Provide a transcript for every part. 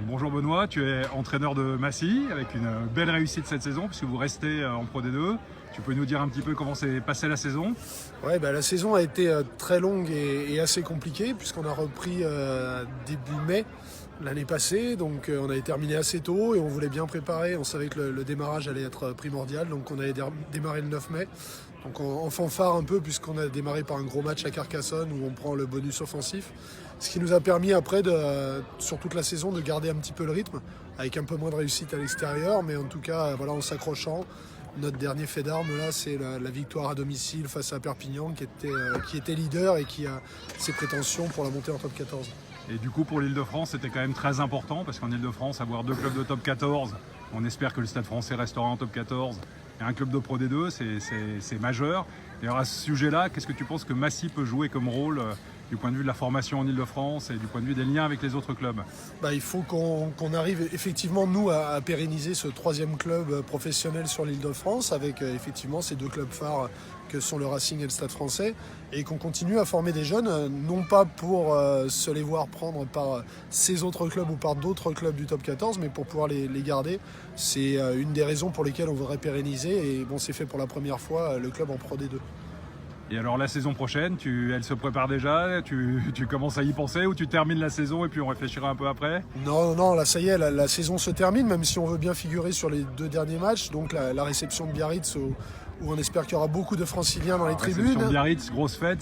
Bonjour Benoît, tu es entraîneur de Massy avec une belle réussite cette saison puisque vous restez en Pro D2. Tu peux nous dire un petit peu comment s'est passée la saison? Ouais, la saison a été très longue et assez compliquée puisqu'on a repris début mai l'année passée. Donc on avait terminé assez tôt et on voulait bien préparer. On savait que le démarrage allait être primordial. Donc on avait démarré le 9 mai. Donc en fanfare un peu puisqu'on a démarré par un gros match à Carcassonne où on prend le bonus offensif. Ce qui nous a permis après, sur toute la saison, de garder un petit peu le rythme avec un peu moins de réussite à l'extérieur. Mais en tout cas, voilà, en s'accrochant. Notre dernier fait d'armes là, c'est la victoire à domicile face à Perpignan qui était leader et qui a ses prétentions pour la montée en top 14. Et du coup pour l'Île-de-France c'était quand même très important parce qu'en Île-de-France avoir deux clubs de top 14, on espère que le Stade Français restera en top 14 et un club de Pro D2 c'est majeur. D'ailleurs à ce sujet-là, qu'est-ce que tu penses que Massy peut jouer comme rôle du point de vue de la formation en Île-de-France et du point de vue des liens avec les autres clubs? Il faut qu'on arrive effectivement nous à pérenniser ce troisième club professionnel sur l'Île-de-France avec effectivement ces deux clubs phares que sont le Racing et le Stade Français et qu'on continue à former des jeunes, non pas pour se les voir prendre par ces autres clubs ou par d'autres clubs du top 14, mais pour pouvoir les garder. C'est une des raisons pour lesquelles on voudrait pérenniser et bon, c'est fait pour la première fois le club en Pro D2. Et alors la saison prochaine, elle se prépare déjà, tu commences à y penser ou tu termines la saison et puis on réfléchira un peu après? Non, là ça y est, la saison se termine, même si on veut bien figurer sur les deux derniers matchs. Donc la réception de Biarritz où on espère qu'il y aura beaucoup de franciliens dans les tribunes. Réception de Biarritz, grosse fête,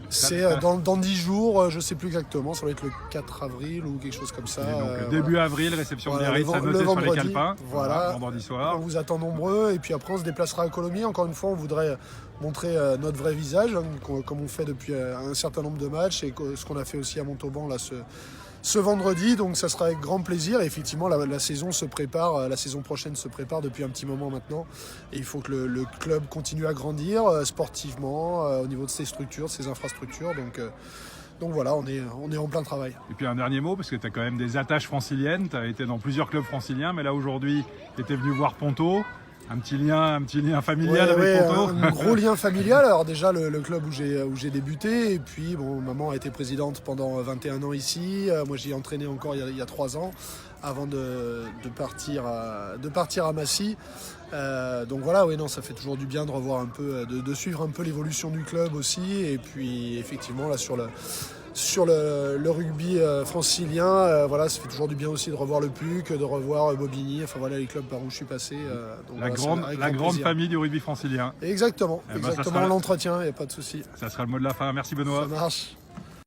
c'est dans 10 jours, je ne sais plus exactement, ça va être le 4 avril ou quelque chose comme ça. Donc début avril, réception de Biarritz, à noter sur les calepins, vendredi soir. On vous attend nombreux et puis après on se déplacera à Colomiers. Encore une fois, on voudrait montrer notre vrai visage, comme on fait depuis un certain nombre de matchs et ce qu'on a fait aussi à Montauban là, ce vendredi. Donc ça sera avec grand plaisir et effectivement la saison se prépare, la saison prochaine se prépare depuis un petit moment maintenant et il faut que le club continue à grandir sportivement au niveau de ses structures, de ses infrastructures. Donc voilà, on est en plein travail. Et puis un dernier mot, parce que tu as quand même des attaches franciliennes, tu as été dans plusieurs clubs franciliens, mais là aujourd'hui tu étais venu voir Ponto. Un petit lien familial avec Ponto. Un gros lien familial. Alors déjà le club où j'ai débuté et puis bon, maman a été présidente pendant 21 ans ici. Moi j'y ai entraîné encore il y a 3 ans avant de partir à Massy. Donc voilà, oui non, ça fait toujours du bien de revoir un peu, de suivre un peu l'évolution du club aussi. Et puis effectivement là sur le rugby francilien, voilà, ça fait toujours du bien aussi de revoir le PUC, de revoir Bobigny, enfin voilà les clubs par où je suis passé. Donc la grande famille du rugby francilien. Exactement, exactement, l'entretien, il n'y a pas de souci. Ça sera le mot de la fin. Merci Benoît. Ça marche.